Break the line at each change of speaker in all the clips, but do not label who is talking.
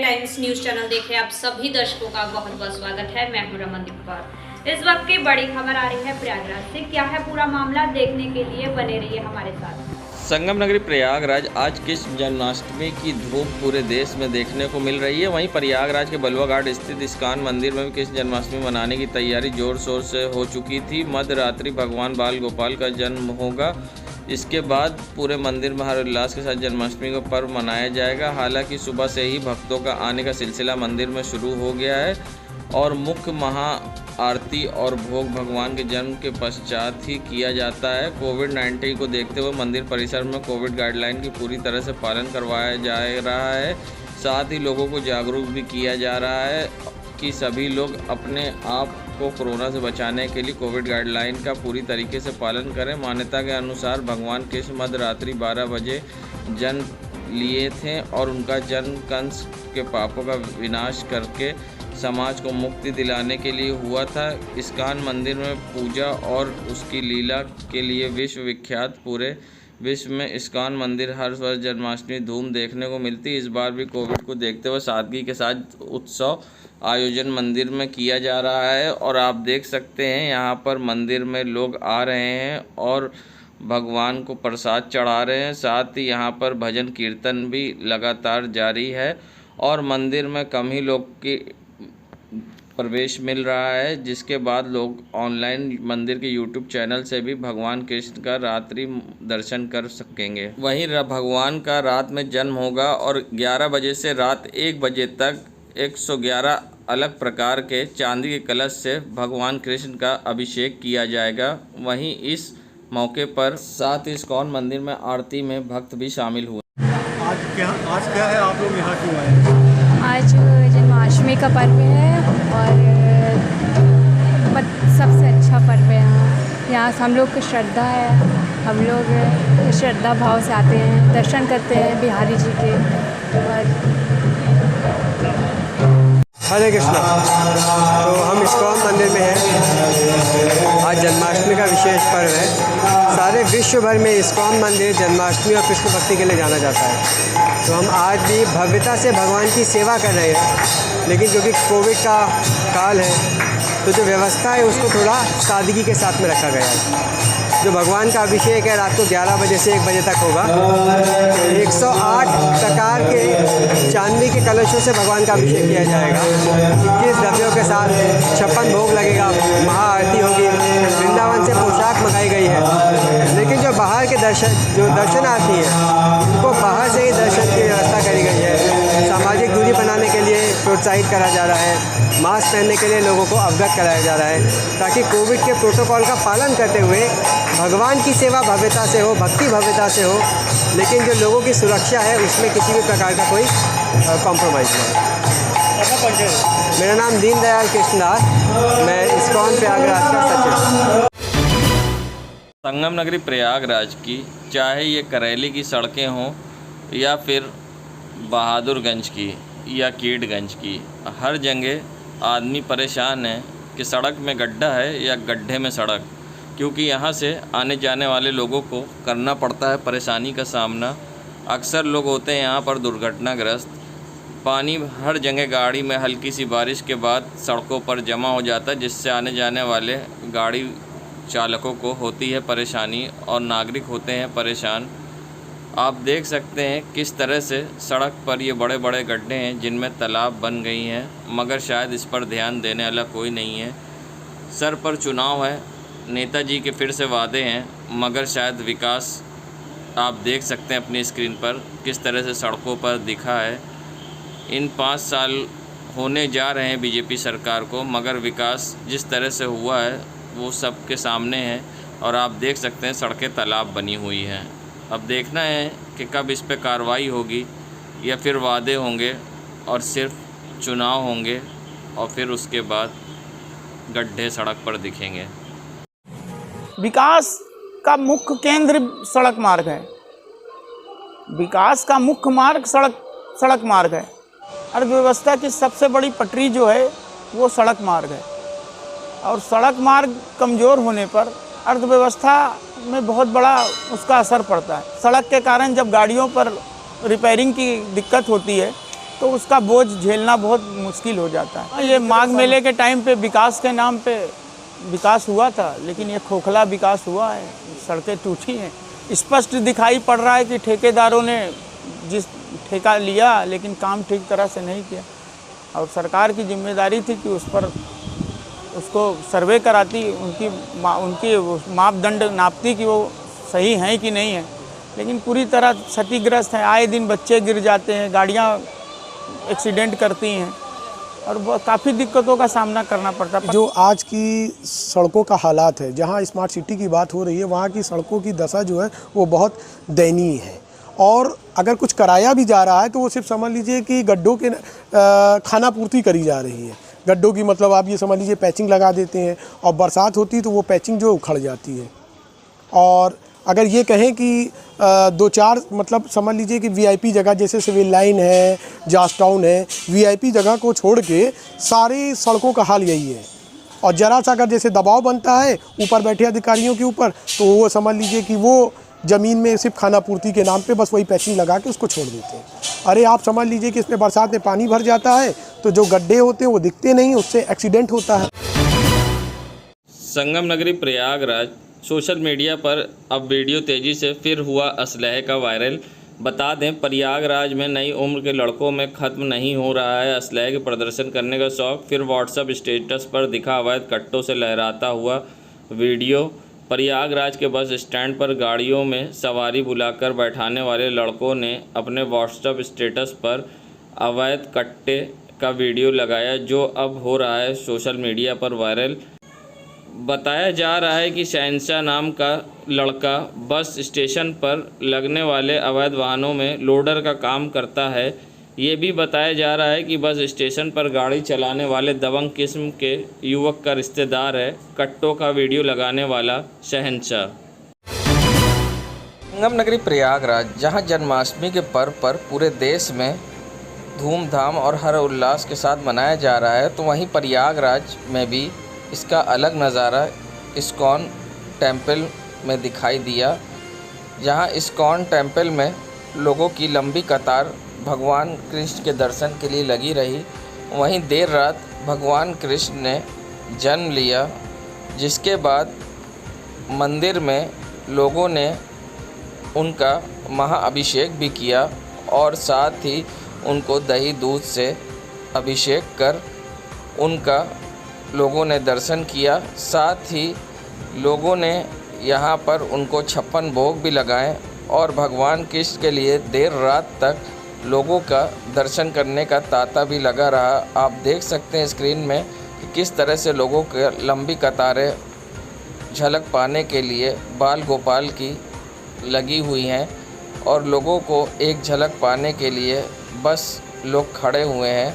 Times news channel देख रहे आप सभी दर्शकों का बहुत बहुत स्वागत है। मैं हूं रमनदीप कौर। इस वक्त की बड़ी खबर आ रही है प्रयागराज से। क्या है पूरा मामला, देखने के लिए बने रहिए हमारे साथ।
संगम नगरी प्रयागराज आज कृष्ण जन्माष्टमी की धूम पूरे देश में देखने को मिल रही है। वहीं प्रयागराज के बलुआ घाट स्थित इस्कॉन मंदिर में भी कृष्ण जन्माष्टमी मनाने की तैयारी जोर शोर से हो चुकी थी। मध्य रात्रि भगवान बाल गोपाल का जन्म होगा। इसके बाद पूरे मंदिर में हर्षोल्लास के साथ जन्माष्टमी का पर्व मनाया जाएगा। हालांकि सुबह से ही भक्तों का आने का सिलसिला मंदिर में शुरू हो गया है और मुख्य महा आरती और भोग भगवान के जन्म के पश्चात ही किया जाता है। कोविड-19 को देखते हुए मंदिर परिसर में कोविड गाइडलाइन की पूरी तरह से पालन करवाया जा रहा है। साथ ही लोगों को जागरूक भी किया जा रहा है कि सभी लोग अपने आप को कोरोना से बचाने के लिए कोविड गाइडलाइन का पूरी तरीके से पालन करें। मान्यता के अनुसार भगवान कृष्ण मध्य रात्रि 12 बजे जन्म लिए थे और उनका जन्म कंस के पापों का विनाश करके समाज को मुक्ति दिलाने के लिए हुआ था। इस्कॉन मंदिर में पूजा और उसकी लीला के लिए विश्व विख्यात। पूरे विश्व में इस्कॉन मंदिर हर वर्ष जन्माष्टमी धूम देखने को मिलती है। इस बार भी कोविड को देखते हुए सादगी के साथ उत्सव आयोजन मंदिर में किया जा रहा है और आप देख सकते हैं यहाँ पर मंदिर में लोग आ रहे हैं और भगवान को प्रसाद चढ़ा रहे हैं। साथ ही यहाँ पर भजन कीर्तन भी लगातार जारी है और मंदिर में कम ही लोग की प्रवेश मिल रहा है, जिसके बाद लोग ऑनलाइन मंदिर के यूट्यूब चैनल से भी भगवान कृष्ण का रात्रि दर्शन कर सकेंगे। वहीं भगवान का रात में जन्म होगा और 11 बजे से रात 1 बजे तक 111 अलग प्रकार के चांदी के कलश से भगवान कृष्ण का अभिषेक किया जाएगा। वहीं इस मौके पर साथ ही इस्कॉन मंदिर में आरती में भक्त भी शामिल हुए।
आज क्या है, आप लोग यहाँ क्यों आए हैं?
आज जन्माष्टमी का पर्व है और सबसे अच्छा पर्व है। यहाँ हम लोग की श्रद्धा है, हम लोग श्रद्धा भाव से आते हैं, दर्शन करते हैं बिहारी जी के। और
हरे कृष्णा। तो हम इस्कॉन मंदिर में हैं। आज जन्माष्टमी का विशेष पर्व है। सारे विश्व भर में इस्कॉन मंदिर जन्माष्टमी और कृष्ण भक्ति के लिए जाना जाता है। तो हम आज भी भव्यता से भगवान की सेवा कर रहे हैं, लेकिन क्योंकि कोविड का काल है तो जो व्यवस्था है उसको थोड़ा सादगी के साथ में रखा गया है। जो भगवान का अभिषेक है रात को 11 बजे से 1 बजे तक होगा। 108 प्रकार के चांदी के कलशों से भगवान का अभिषेक किया जाएगा। 21 द्रव्यों के साथ 56 भोग लगेगा, महाआरती होगी। वृंदावन से पोशाक मंगाई गई है, लेकिन जो बाहर के दर्शनार्थी हैं उनको बाहर से ही दर्शन की व्यवस्था करी गई है। सामाजिक दूरी बनाने के लिए प्रोत्साहित करा जा रहा है। मास्क पहनने के लिए लोगों को अवगत कराया जा रहा है, ताकि कोविड के प्रोटोकॉल का पालन करते हुए भगवान की सेवा भव्यता से हो, भक्ति भव्यता से हो, लेकिन जो लोगों की सुरक्षा है उसमें किसी भी प्रकार का कोई कॉम्प्रोमाइज़ नहीं। मेरा नाम दीनदयाल कृष्णदास, मैं इस्कॉन प्रयागराज का सचिव।
संगम नगरी प्रयागराज की, चाहे ये करेली की सड़कें हों या फिर बहादुरगंज की या कीडगंज की, हर जगह आदमी परेशान है कि सड़क में गड्ढा है या गड्ढे में सड़क, क्योंकि यहाँ से आने जाने वाले लोगों को करना पड़ता है परेशानी का सामना। अक्सर लोग होते हैं यहाँ पर दुर्घटनाग्रस्त। पानी हर जगह गाड़ी में हल्की सी बारिश के बाद सड़कों पर जमा हो जाता है, जिससे आने जाने वाले गाड़ी चालकों को होती है परेशानी और नागरिक होते हैं परेशान। आप देख सकते हैं किस तरह से सड़क पर ये बड़े बड़े गड्ढे हैं जिनमें तालाब बन गई हैं, मगर शायद इस पर ध्यान देने वाला कोई नहीं है। सर पर चुनाव है, नेताजी के फिर से वादे हैं, मगर शायद विकास आप देख सकते हैं अपनी स्क्रीन पर किस तरह से सड़कों पर दिखा है। इन 5 साल होने जा रहे हैं बीजेपी सरकार को, मगर विकास जिस तरह से हुआ है वो सबके सामने है और आप देख सकते हैं सड़कें तालाब बनी हुई हैं। अब देखना है कि कब इस पे कार्रवाई होगी या फिर वादे होंगे और सिर्फ चुनाव होंगे और फिर उसके बाद गड्ढे सड़क पर दिखेंगे।
विकास का मुख्य केंद्र सड़क मार्ग है। विकास का मुख्य मार्ग सड़क मार्ग है। अर्थव्यवस्था की सबसे बड़ी पटरी जो है वो सड़क मार्ग है और सड़क मार्ग कमज़ोर होने पर अर्थव्यवस्था में बहुत बड़ा उसका असर पड़ता है। सड़क के कारण जब गाड़ियों पर रिपेयरिंग की दिक्कत होती है तो उसका बोझ झेलना बहुत मुश्किल हो जाता है। ये माघ मेले के टाइम पे विकास के नाम पे विकास हुआ था, लेकिन ये खोखला विकास हुआ है, सड़कें टूटी हैं। स्पष्ट दिखाई पड़ रहा है कि ठेकेदारों ने जिस ठेका लिया लेकिन काम ठीक तरह से नहीं किया, और सरकार की जिम्मेदारी थी कि उस पर उसको सर्वे कराती, उनकी मापदंड नापती कि वो सही हैं कि नहीं है, लेकिन पूरी तरह क्षतिग्रस्त है। आए दिन बच्चे गिर जाते हैं, गाड़ियाँ एक्सीडेंट करती हैं और काफ़ी दिक्कतों का सामना करना पड़ता है।
जो आज की सड़कों का हालात है, जहाँ स्मार्ट सिटी की बात हो रही है, वहाँ की सड़कों की दशा जो है वो बहुत दयनीय है। और अगर कुछ कराया भी जा रहा है तो वो सिर्फ समझ लीजिए कि गड्ढों के खाना पूर्ति करी जा रही है। गड्ढों की मतलब आप ये समझ लीजिए पैचिंग लगा देते हैं, और बरसात होती है तो वो पैचिंग जो उखड़ जाती है। और अगर ये कहें कि 2-4 मतलब समझ लीजिए कि वीआईपी जगह जैसे सिविल लाइन है, जॉर्ज टाउन है, वीआईपी जगह को छोड़ के सारी सड़कों का हाल यही है। और ज़रा सा अगर जैसे दबाव बनता है ऊपर बैठे अधिकारियों के ऊपर, तो वो समझ लीजिए कि वो ज़मीन में सिर्फ खाना पूर्ति के नाम पे बस वही पैचिंग लगा के उसको छोड़ देते हैं। अरे आप समझ लीजिए कि इसमें बरसात में पानी भर जाता है तो जो गड्ढे होते हैं वो दिखते नहीं, उससे एक्सीडेंट होता है।
संगम नगरी प्रयागराज, सोशल मीडिया पर अब वीडियो तेज़ी से फिर हुआ असलहे का वायरल। बता दें, प्रयागराज में नई उम्र के लड़कों में ख़त्म नहीं हो रहा है असलहे के प्रदर्शन करने का शौक़। फिर व्हाट्सएप स्टेटस पर दिखा अवैध कट्टों से लहराता हुआ वीडियो। प्रयागराज के बस स्टैंड पर गाड़ियों में सवारी बुलाकर बैठाने वाले लड़कों ने अपने व्हाट्सएप स्टेटस पर अवैध कट्टे का वीडियो लगाया, जो अब हो रहा है सोशल मीडिया पर वायरल। बताया जा रहा है कि शहंशाह नाम का लड़का बस स्टेशन पर लगने वाले अवैध वाहनों में लोडर का काम करता है। ये भी बताया जा रहा है कि बस स्टेशन पर गाड़ी चलाने वाले दबंग किस्म के युवक का रिश्तेदार है कट्टों का वीडियो लगाने वाला शहंशाह। संगम नगरी प्रयागराज, जहां जन्माष्टमी के पर्व पर पूरे देश में धूमधाम और हर उल्लास के साथ मनाया जा रहा है, तो वहीं प्रयागराज में भी इसका अलग नज़ारा इस्कॉन टेम्पल में दिखाई दिया, जहां इस्कॉन टेम्पल में लोगों की लंबी कतार भगवान कृष्ण के दर्शन के लिए लगी रही। वहीं देर रात भगवान कृष्ण ने जन्म लिया, जिसके बाद मंदिर में लोगों ने उनका महाअभिषेक भी किया और साथ ही उनको दही दूध से अभिषेक कर उनका लोगों ने दर्शन किया। साथ ही लोगों ने यहाँ पर उनको 56 भोग भी लगाए और भगवान कृष्ण के लिए देर रात तक लोगों का दर्शन करने का तांता भी लगा रहा। आप देख सकते हैं स्क्रीन में कि किस तरह से लोगों के लंबी कतारें झलक पाने के लिए बाल गोपाल की लगी हुई हैं और लोगों को एक झलक पाने के लिए बस लोग खड़े हुए हैं।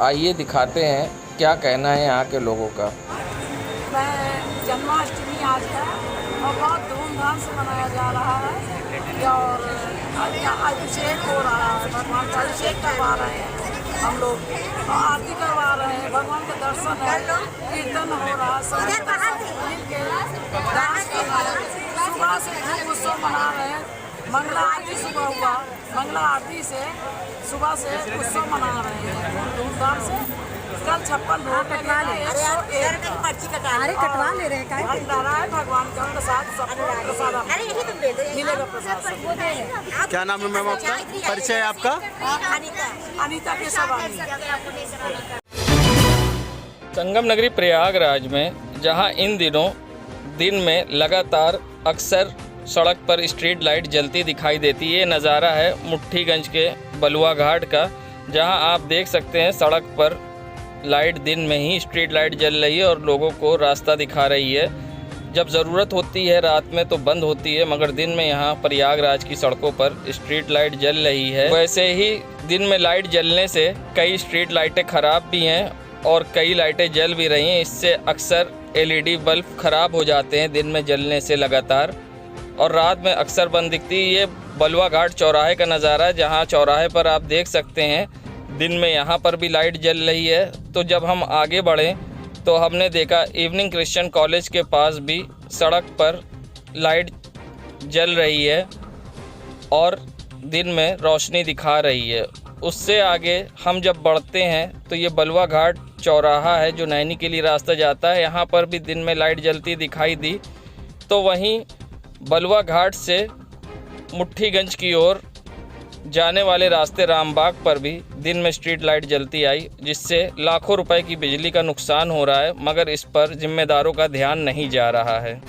आइए दिखाते हैं क्या कहना है यहाँ के लोगों का।
जन्माष्टमी आज है और बहुत धूमधाम से मनाया जा रहा है और अभिषेक हो रहा है, भगवान का अभिषेक करवा रहे हैं हम लोग, आरती करवा रहे हैं, भगवान का दर्शन है, कीर्तन हो रहा है, सब मिल के डांस कर रहे हैं, सुबह से खूब उत्सव मना रहे हैं। मंगला आरती सुबह हुआ, मंगला आरती से सुबह से उत्सव मना रहे हैं धूमधाम से। कल 56 भोग कटवा ले, अरे कटवा ले रहे हैं, भंडारा है भगवान का प्रसाद, सबको प्रसाद मिलेगा प्रसाद।
क्या नाम है मैम आपका? परिचय आपका?
अनीता के सवानी।
संगम नगरी प्रयागराज में, जहां इन दिनों दिन में लगातार अक्सर सड़क पर स्ट्रीट लाइट जलती दिखाई देती है। ये नज़ारा है मुट्ठीगंज के बलुआ घाट का, जहां आप देख सकते हैं सड़क पर लाइट दिन में ही स्ट्रीट लाइट जल रही है और लोगों को रास्ता दिखा रही है। जब ज़रूरत होती है रात में तो बंद होती है, मगर दिन में यहाँ प्रयागराज की सड़कों पर स्ट्रीट लाइट जल रही है। वैसे ही दिन में लाइट जलने से कई स्ट्रीट लाइटें ख़राब भी हैं और कई लाइटें जल भी रही हैं। इससे अक्सर LED बल्ब ख़राब हो जाते हैं दिन में जलने से लगातार, और रात में अक्सर बंद दिखती है। ये बलुआ घाट चौराहे का नज़ारा है, जहाँ चौराहे पर आप देख सकते हैं दिन में यहाँ पर भी लाइट जल रही है। तो जब हम आगे बढ़ें तो हमने देखा इवनिंग क्रिश्चियन कॉलेज के पास भी सड़क पर लाइट जल रही है और दिन में रोशनी दिखा रही है। उससे आगे हम जब बढ़ते हैं तो ये बलुआ घाट चौराहा है जो नैनी के लिए रास्ता जाता है, यहाँ पर भी दिन में लाइट जलती दिखाई दी। तो वहीं बलुआ घाट से मुट्ठीगंज की ओर जाने वाले रास्ते रामबाग पर भी दिन में स्ट्रीट लाइट जलती आई, जिससे लाखों रुपए की बिजली का नुकसान हो रहा है, मगर इस पर जिम्मेदारों का ध्यान नहीं जा रहा है।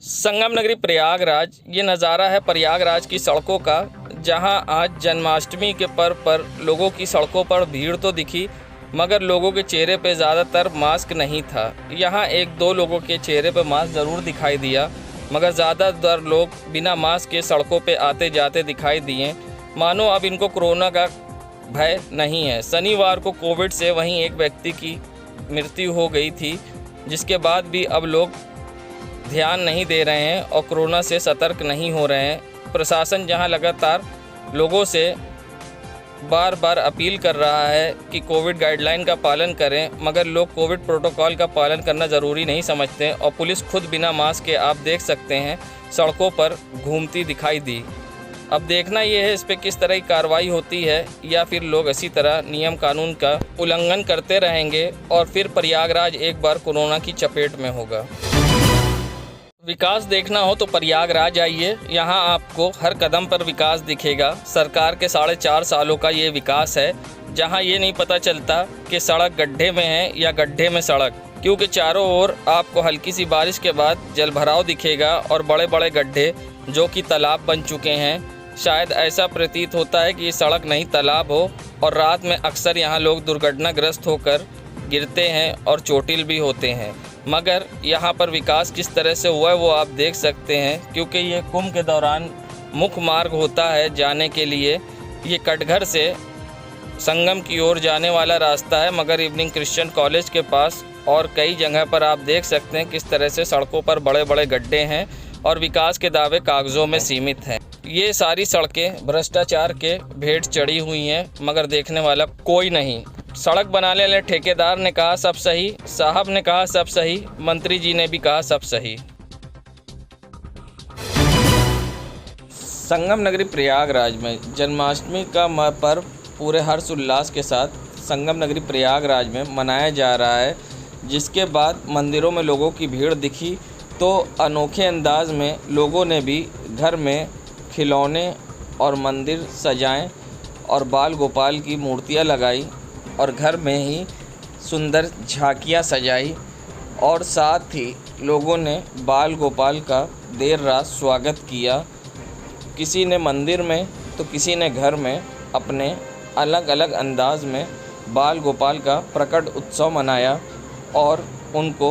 संगम नगरी प्रयागराज, ये नज़ारा है प्रयागराज की सड़कों का, जहां आज जन्माष्टमी के पर्व पर लोगों की सड़कों पर भीड़ तो दिखी, मगर लोगों के चेहरे पे ज़्यादातर मास्क नहीं था। यहाँ एक दो लोगों के चेहरे पे मास्क ज़रूर दिखाई दिया, मगर ज़्यादातर लोग बिना मास्क के सड़कों पे आते जाते दिखाई दिए, मानो अब इनको कोरोना का भय नहीं है। शनिवार को कोविड से वहीं एक व्यक्ति की मृत्यु हो गई थी, जिसके बाद भी अब लोग ध्यान नहीं दे रहे हैं और कोरोना से सतर्क नहीं हो रहे हैं। प्रशासन जहां लगातार लोगों से बार बार अपील कर रहा है कि कोविड गाइडलाइन का पालन करें, मगर लोग कोविड प्रोटोकॉल का पालन करना ज़रूरी नहीं समझते और पुलिस खुद बिना मास्क के आप देख सकते हैं सड़कों पर घूमती दिखाई दी। अब देखना यह है इस पर किस तरह की कार्रवाई होती है, या फिर लोग इसी तरह नियम कानून का उल्लंघन करते रहेंगे और फिर प्रयागराज एक बार कोरोना की चपेट में होगा। विकास देखना हो तो प्रयागराज आइए, यहाँ आपको हर कदम पर विकास दिखेगा। सरकार के 4.5 सालों का ये विकास है, जहाँ ये नहीं पता चलता कि सड़क गड्ढे में है या गड्ढे में सड़क, क्योंकि चारों ओर आपको हल्की सी बारिश के बाद जलभराव दिखेगा और बड़े बड़े गड्ढे जो कि तालाब बन चुके हैं। शायद ऐसा प्रतीत होता है कि ये सड़क नहीं तालाब हो, और रात में अक्सर यहाँ लोग दुर्घटनाग्रस्त होकर गिरते हैं और चोटिल भी होते हैं। मगर यहाँ पर विकास किस तरह से हुआ है वो आप देख सकते हैं, क्योंकि ये कुंभ के दौरान मुख्य मार्ग होता है जाने के लिए। ये कटघर से संगम की ओर जाने वाला रास्ता है, मगर इवनिंग क्रिश्चियन कॉलेज के पास और कई जगह पर आप देख सकते हैं किस तरह से सड़कों पर बड़े बड़े गड्ढे हैं और विकास के दावे कागज़ों में सीमित हैं। ये सारी सड़कें भ्रष्टाचार के भेंट चढ़ी हुई हैं, मगर देखने वाला कोई नहीं। सड़क बनाने वाले ठेकेदार ने कहा सब सही, साहब ने कहा सब सही, मंत्री जी ने भी कहा सब सही। संगम नगरी प्रयागराज में जन्माष्टमी का पर्व पूरे हर्ष उल्लास के साथ संगम नगरी प्रयागराज में मनाया जा रहा है, जिसके बाद मंदिरों में लोगों की भीड़ दिखी तो अनोखे अंदाज में लोगों ने भी घर में खिलौने और मंदिर सजाएं और बाल गोपाल की मूर्तियां लगाई और घर में ही सुंदर झांकियां सजाई, और साथ ही लोगों ने बाल गोपाल का देर रात स्वागत किया। किसी ने मंदिर में तो किसी ने घर में अपने अलग अलग अंदाज में बाल गोपाल का प्रकट उत्सव मनाया और उनको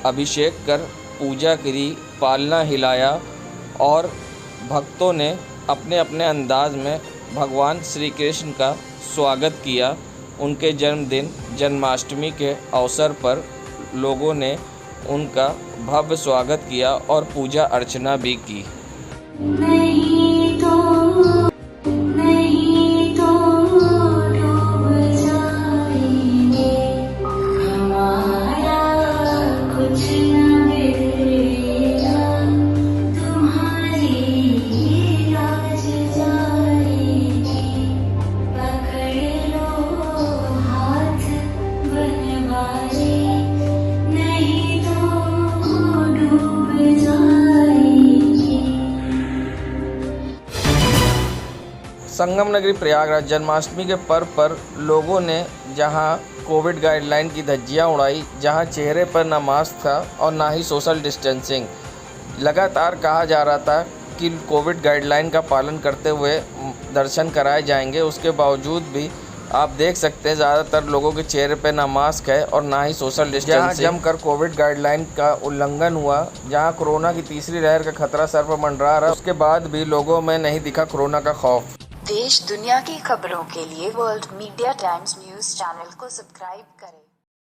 अभिषेक कर पूजा करी, पालना हिलाया, और भक्तों ने अपने अपने अंदाज में भगवान श्री कृष्ण का स्वागत किया। उनके जन्मदिन जन्माष्टमी के अवसर पर लोगों ने उनका भव्य स्वागत किया और पूजा अर्चना भी की। संगम नगरी प्रयागराज जन्माष्टमी के पर्व पर लोगों ने जहां कोविड गाइडलाइन की धज्जियां उड़ाई, जहां चेहरे पर ना मास्क था और ना ही सोशल डिस्टेंसिंग। लगातार कहा जा रहा था कि कोविड गाइडलाइन का पालन करते हुए दर्शन कराए जाएंगे, उसके बावजूद भी आप देख सकते हैं ज़्यादातर लोगों के चेहरे पे ना मास्क है और ना ही सोशल डिस्टेंसिंग। जहाँ जमकर कोविड गाइडलाइन का उल्लंघन हुआ, जहाँ कोरोना की तीसरी लहर का खतरा सर पर मंडरा रहा, उसके बाद भी लोगों में नहीं दिखा कोरोना का खौफ।
देश दुनिया की खबरों के लिए world media times news channel को सब्सक्राइब करें।